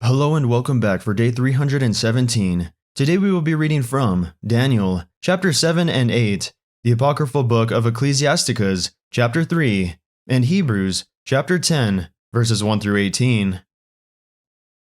Hello and welcome back for day 317. Today we will be reading from Daniel, chapter 7 and 8, the Apocryphal book of Ecclesiasticus, chapter 3, and Hebrews, chapter 10, verses 1 through 18.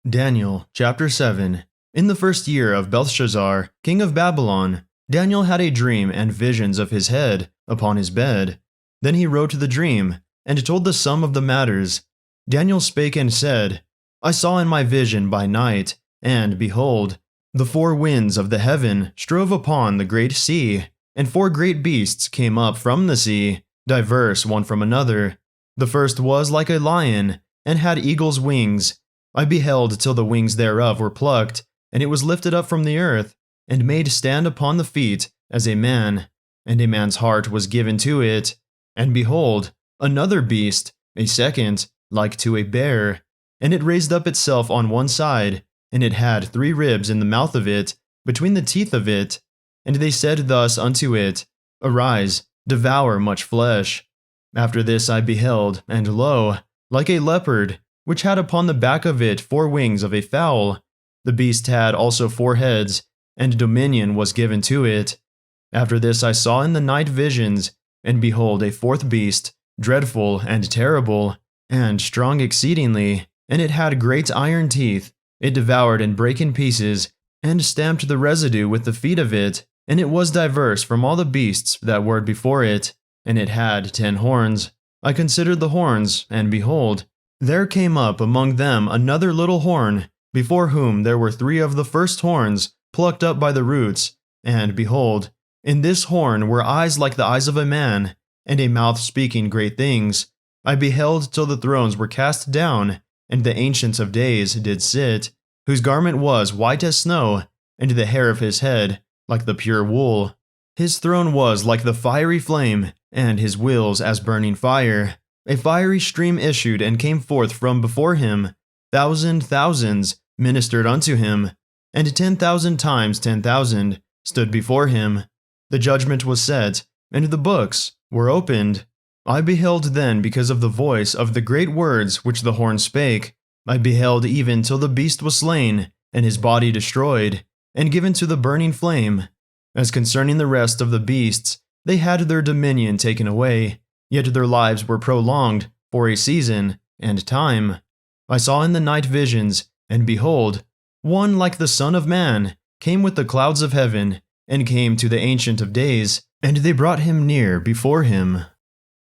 Daniel, chapter 7. In the first year of Belshazzar, king of Babylon, Daniel had a dream and visions of his head upon his bed. Then he wrote the dream, and told the sum of the matters. Daniel spake and said, I saw in my vision by night, and behold, the four winds of the heaven strove upon the great sea, and four great beasts came up from the sea, diverse one from another. The first was like a lion, and had eagle's wings. I beheld till the wings thereof were plucked, and it was lifted up from the earth, and made stand upon the feet as a man, and a man's heart was given to it. And behold, another beast, a second, like to a bear, and it raised up itself on one side, and it had 3 ribs in the mouth of it, between the teeth of it. And they said thus unto it, Arise, devour much flesh. After this I beheld, and lo, like a leopard, which had upon the back of it 4 wings of a fowl. The beast had also 4 heads, and dominion was given to it. After this I saw in the night visions, and behold a 4th beast, dreadful and terrible, and strong exceedingly. And it had great iron teeth. It devoured and brake in pieces, and stamped the residue with the feet of it. And it was diverse from all the beasts that were before it. And it had 10 horns. I considered the horns, and behold, there came up among them another little horn, before whom there were 3 of the first horns plucked up by the roots. And behold, in this horn were eyes like the eyes of a man, and a mouth speaking great things. I beheld till the thrones were cast down, and the Ancient of Days did sit, whose garment was white as snow, and the hair of his head like the pure wool. His throne was like the fiery flame, and his wheels as burning fire. A fiery stream issued and came forth from before him. Thousands ministered unto him, and 10,000 times 10,000 stood before him. The judgment was set, and the books were opened. I beheld then because of the voice of the great words which the horn spake. I beheld even till the beast was slain, and his body destroyed, and given to the burning flame. As concerning the rest of the beasts, they had their dominion taken away, yet their lives were prolonged for a season and time. I saw in the night visions, and behold, one like the Son of Man came with the clouds of heaven, and came to the Ancient of Days, and they brought him near before him.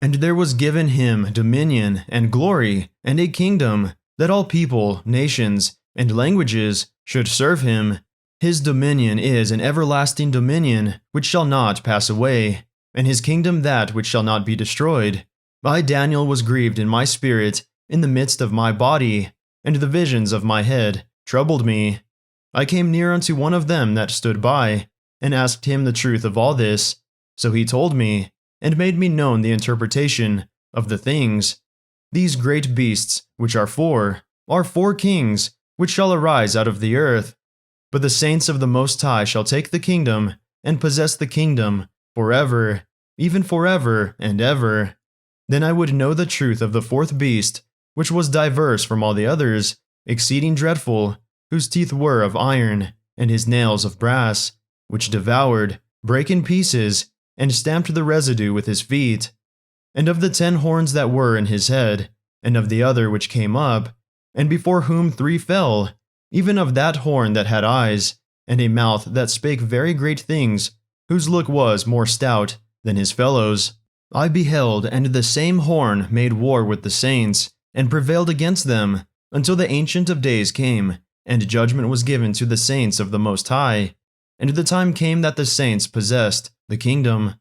And there was given him dominion and glory and a kingdom, that all people, nations, and languages should serve him. His dominion is an everlasting dominion which shall not pass away, and his kingdom that which shall not be destroyed. I, Daniel, was grieved in my spirit in the midst of my body, and the visions of my head troubled me. I came near unto one of them that stood by, and asked him the truth of all this. So he told me, and made me known the interpretation of the things. These great beasts, which are 4 kings, which shall arise out of the earth. But the saints of the Most High shall take the kingdom, and possess the kingdom, forever, even forever and ever. Then I would know the truth of the 4th beast, which was diverse from all the others, exceeding dreadful, whose teeth were of iron, and his nails of brass, which devoured, brake in pieces, and stamped the residue with his feet. And of the 10 horns that were in his head, and of the other which came up, and before whom 3 fell, even of that horn that had eyes, and a mouth that spake very great things, whose look was more stout than his fellows, I beheld, and the same horn made war with the saints, and prevailed against them, until the Ancient of Days came, and judgment was given to the saints of the Most High. And the time came that the saints possessed the kingdom.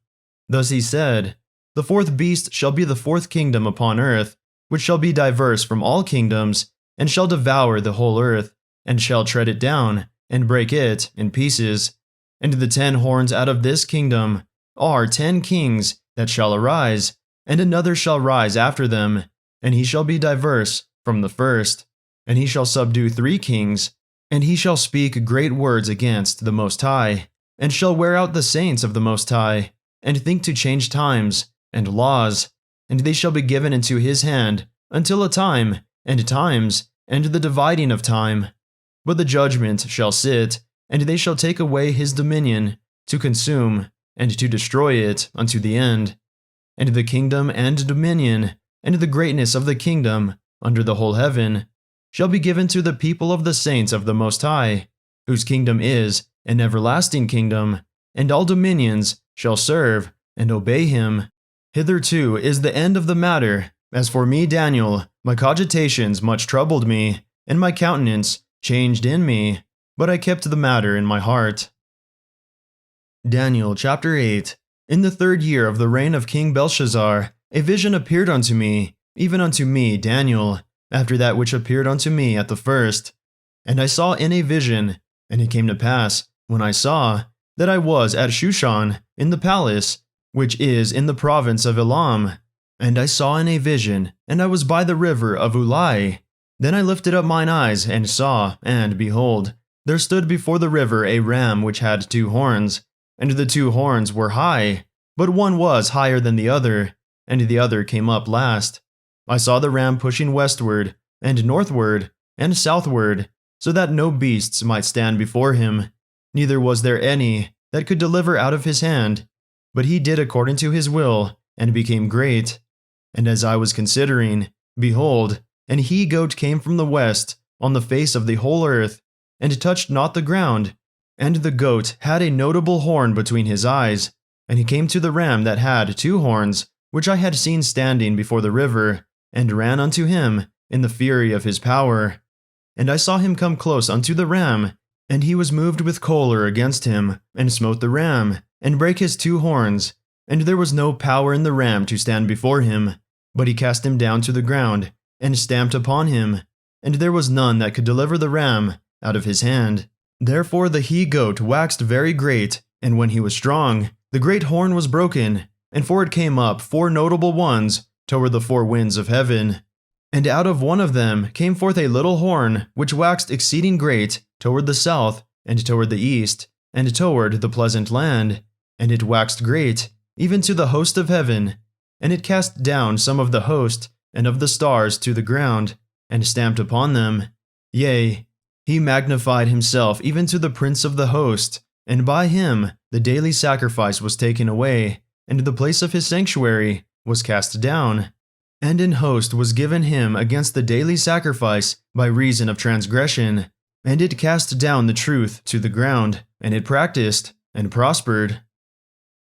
Thus he said, The 4th beast shall be the 4th kingdom upon earth, which shall be diverse from all kingdoms, and shall devour the whole earth, and shall tread it down, and break it in pieces. And the 10 horns out of this kingdom are 10 kings that shall arise, and another shall rise after them, and he shall be diverse from the first. And he shall subdue 3 kings, and he shall speak great words against the Most High, and shall wear out the saints of the Most High, and think to change times and laws, and they shall be given into his hand until a time, and times, and the dividing of time, but the judgment shall sit, and they shall take away his dominion, to consume, and to destroy it unto the end. And the kingdom and dominion, and the greatness of the kingdom, under the whole heaven, shall be given to the people of the saints of the Most High, whose kingdom is an everlasting kingdom, and all dominions shall serve and obey him. Hitherto is the end of the matter. As for me, Daniel, my cogitations much troubled me, and my countenance changed in me, but I kept the matter in my heart. Daniel chapter 8. In the 3rd year of the reign of King Belshazzar, a vision appeared unto me, even unto me, Daniel, after that which appeared unto me at the first. And I saw in a vision, and it came to pass, when I saw, that I was at Shushan, in the palace, which is in the province of Elam. And I saw in a vision, and I was by the river of Ulai. Then I lifted up mine eyes, and saw, and behold, there stood before the river a ram which had 2 horns, and the 2 horns were high, but one was higher than the other, and the other came up last. I saw the ram pushing westward, and northward, and southward, so that no beasts might stand before him, neither was there any that could deliver out of his hand, but he did according to his will, and became great. And as I was considering, behold, an he-goat came from the west, on the face of the whole earth, and touched not the ground. And the goat had a notable horn between his eyes, and he came to the ram that had 2 horns, which I had seen standing before the river, and ran unto him in the fury of his power. And I saw him come close unto the ram, and he was moved with choler against him, and smote the ram, and brake his 2 horns, and there was no power in the ram to stand before him, but he cast him down to the ground, and stamped upon him, and there was none that could deliver the ram out of his hand. Therefore the he-goat waxed very great, and when he was strong, the great horn was broken, and for it came up 4 notable ones toward the 4 winds of heaven. And out of one of them came forth a little horn, which waxed exceeding great toward the south, and toward the east, and toward the pleasant land. And it waxed great, even to the host of heaven. And it cast down some of the host and of the stars to the ground, and stamped upon them. Yea, he magnified himself even to the prince of the host, and by him the daily sacrifice was taken away, and the place of his sanctuary was cast down. And an host was given him against the daily sacrifice by reason of transgression, and it cast down the truth to the ground, and it practiced, and prospered.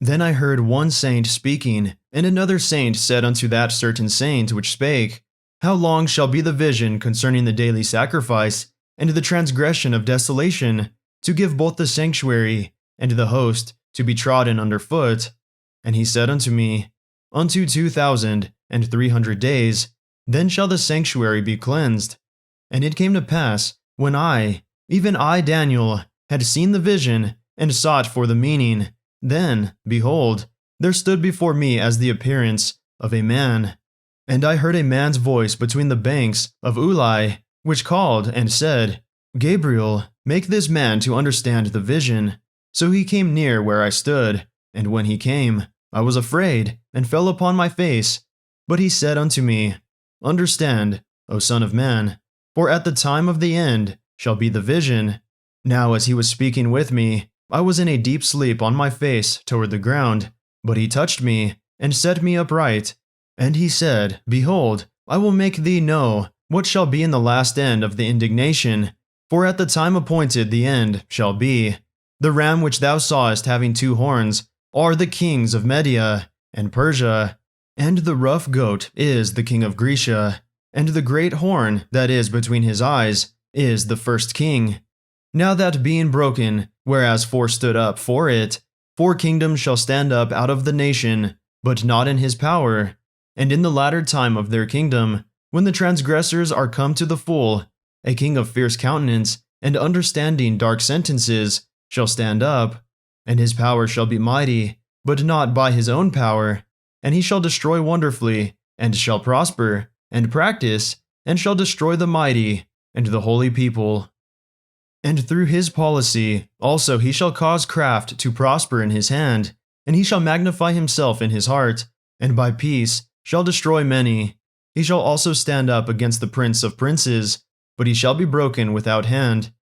Then I heard one saint speaking, and another saint said unto that certain saint which spake, How long shall be the vision concerning the daily sacrifice, and the transgression of desolation, to give both the sanctuary and the host to be trodden under foot? And he said unto me, Unto 2,300 days, then shall the sanctuary be cleansed. And it came to pass, when I, even I Daniel, had seen the vision, and sought for the meaning, then, behold, there stood before me as the appearance of a man. And I heard a man's voice between the banks of Ulai, which called and said, Gabriel, make this man to understand the vision. So he came near where I stood, and when he came, I was afraid, and fell upon my face. But he said unto me, Understand, O son of man, for at the time of the end shall be the vision. Now as he was speaking with me, I was in a deep sleep on my face toward the ground, but he touched me, and set me upright. And he said, Behold, I will make thee know what shall be in the last end of the indignation, for at the time appointed the end shall be. The ram which thou sawest having 2 horns are the kings of Media and Persia, and the rough goat is the king of Grecia, and the great horn that is between his eyes is the first king. Now that being broken, whereas 4 stood up for it, 4 kingdoms shall stand up out of the nation, but not in his power. And in the latter time of their kingdom, when the transgressors are come to the full, a king of fierce countenance and understanding dark sentences shall stand up, and his power shall be mighty, but not by his own power, and he shall destroy wonderfully, and shall prosper, and practice, and shall destroy the mighty, and the holy people. And through his policy also he shall cause craft to prosper in his hand, and he shall magnify himself in his heart, and by peace shall destroy many. He shall also stand up against the prince of princes, but he shall be broken without hand.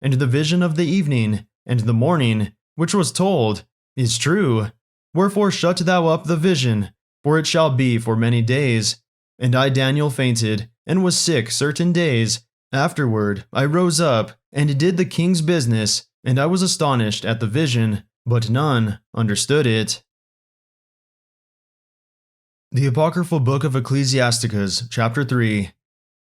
And the vision of the evening and the morning, which was told, is true. Wherefore shut thou up the vision, for it shall be for many days. And I, Daniel, fainted, and was sick certain days. Afterward I rose up, and did the king's business, and I was astonished at the vision, but none understood it. The Apocryphal Book of Ecclesiasticus, chapter 3.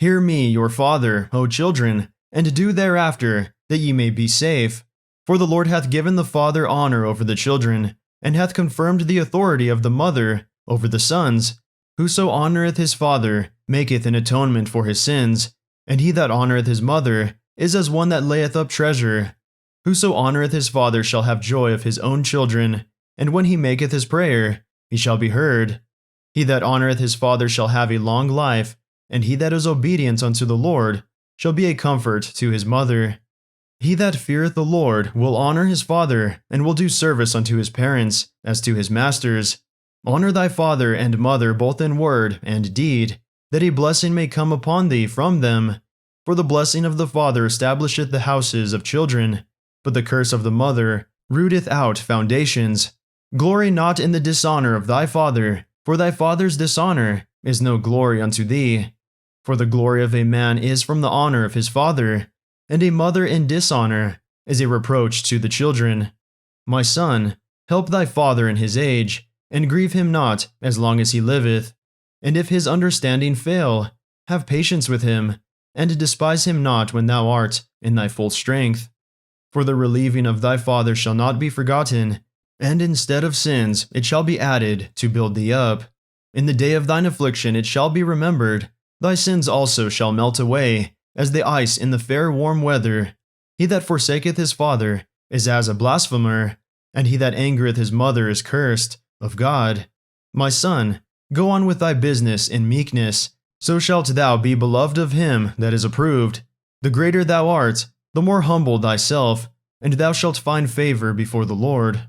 Hear me, your father, O children, and do thereafter, that ye may be safe. For the Lord hath given the father honor over the children, and hath confirmed the authority of the mother over the sons. Whoso honoureth his father maketh an atonement for his sins, and he that honoureth his mother is as one that layeth up treasure. Whoso honoureth his father shall have joy of his own children, and when he maketh his prayer, he shall be heard. He that honoureth his father shall have a long life, and he that is obedient unto the Lord shall be a comfort to his mother. He that feareth the Lord will honour his father, and will do service unto his parents, as to his masters. Honour thy father and mother both in word and deed, that a blessing may come upon thee from them. For the blessing of the father establisheth the houses of children, but the curse of the mother rooteth out foundations. Glory not in the dishonour of thy father, for thy father's dishonour is no glory unto thee. For the glory of a man is from the honour of his father, and a mother in dishonour is a reproach to the children. My son, help thy father in his age, and grieve him not as long as he liveth. And if his understanding fail, have patience with him, and despise him not when thou art in thy full strength. For the relieving of thy father shall not be forgotten, and instead of sins it shall be added to build thee up. In the day of thine affliction it shall be remembered, thy sins also shall melt away, as the ice in the fair warm weather. He that forsaketh his father is as a blasphemer, and he that angereth his mother is cursed of God. My son, go on with thy business in meekness, so shalt thou be beloved of him that is approved. The greater thou art, the more humble thyself, and thou shalt find favor before the Lord.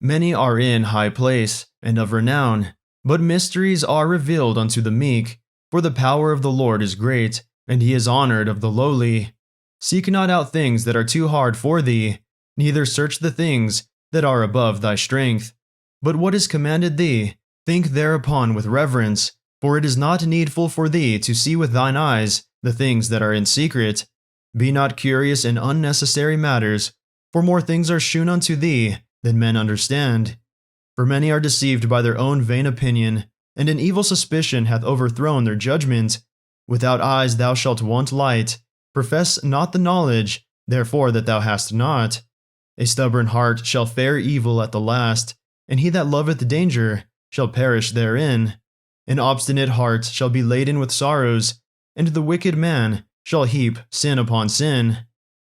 Many are in high place, and of renown, but mysteries are revealed unto the meek. For the power of the Lord is great, and he is honored of the lowly. Seek not out things that are too hard for thee, neither search the things that are above thy strength. But what is commanded thee, think thereupon with reverence, for it is not needful for thee to see with thine eyes the things that are in secret. Be not curious in unnecessary matters, for more things are shewn unto thee than men understand. For many are deceived by their own vain opinion, and an evil suspicion hath overthrown their judgment. Without eyes thou shalt want light. Profess not the knowledge, therefore, that thou hast not. A stubborn heart shall fare evil at the last, and he that loveth danger shall perish therein. An obstinate heart shall be laden with sorrows, and the wicked man shall heap sin upon sin.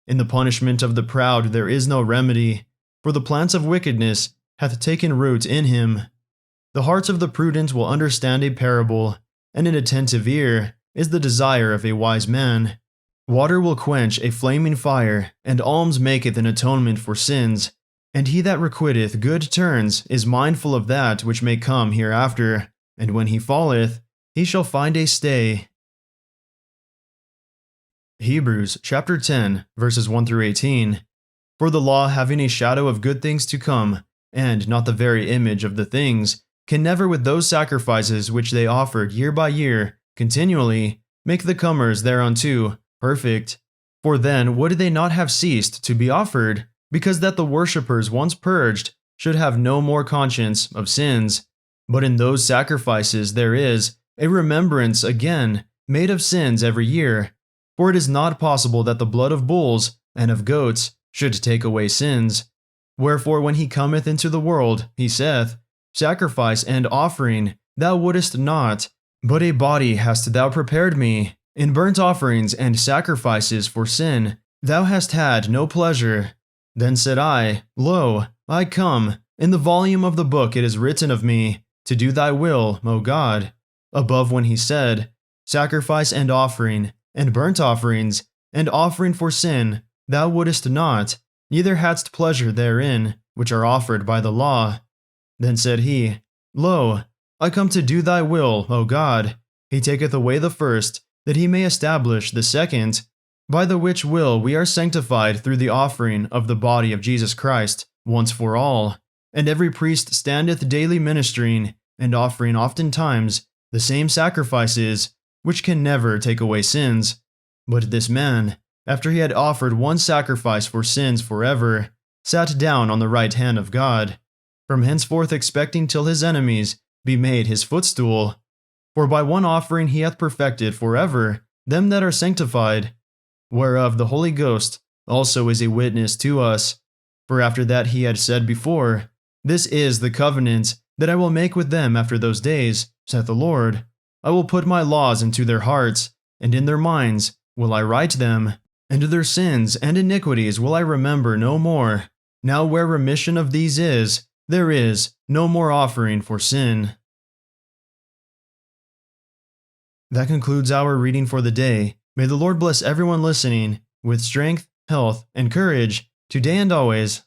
In the punishment of the proud there is no remedy, for the plants of wickedness hath taken root in him. The heart of the prudent will understand a parable, and an attentive ear is the desire of a wise man. Water will quench a flaming fire, and alms maketh an atonement for sins. And he that requiteth good turns is mindful of that which may come hereafter, and when he falleth, he shall find a stay. Hebrews chapter 10, verses 1 through 18. For the law, having a shadow of good things to come, and not the very image of the things, can never with those sacrifices which they offered year by year continually make the comers thereunto perfect. For then would they not have ceased to be offered, because that the worshippers once purged should have no more conscience of sins. But in those sacrifices there is a remembrance again made of sins every year. For it is not possible that the blood of bulls and of goats should take away sins. Wherefore when he cometh into the world, he saith, Sacrifice and offering thou wouldest not, but a body hast thou prepared me. In burnt offerings and sacrifices for sin thou hast had no pleasure. Then said I, Lo, I come, in the volume of the book it is written of me, to do thy will, O God. Above when he said, Sacrifice and offering, and burnt offerings, and offering for sin, thou wouldest not, neither hadst pleasure therein, which are offered by the law. Then said he, Lo, I come to do thy will, O God. He taketh away the first, that he may establish the second, by the which will we are sanctified through the offering of the body of Jesus Christ once for all. And every priest standeth daily ministering, and offering oftentimes the same sacrifices, which can never take away sins. But this man, after he had offered one sacrifice for sins forever, sat down on the right hand of God, from henceforth expecting till his enemies be made his footstool. For by one offering he hath perfected forever them that are sanctified, whereof the Holy Ghost also is a witness to us. For after that he had said before, This is the covenant that I will make with them after those days, saith the Lord. I will put my laws into their hearts, and in their minds will I write them, and their sins and iniquities will I remember no more. Now where remission of these is, there is no more offering for sin. That concludes our reading for the day. May the Lord bless everyone listening with strength, health, and courage today and always.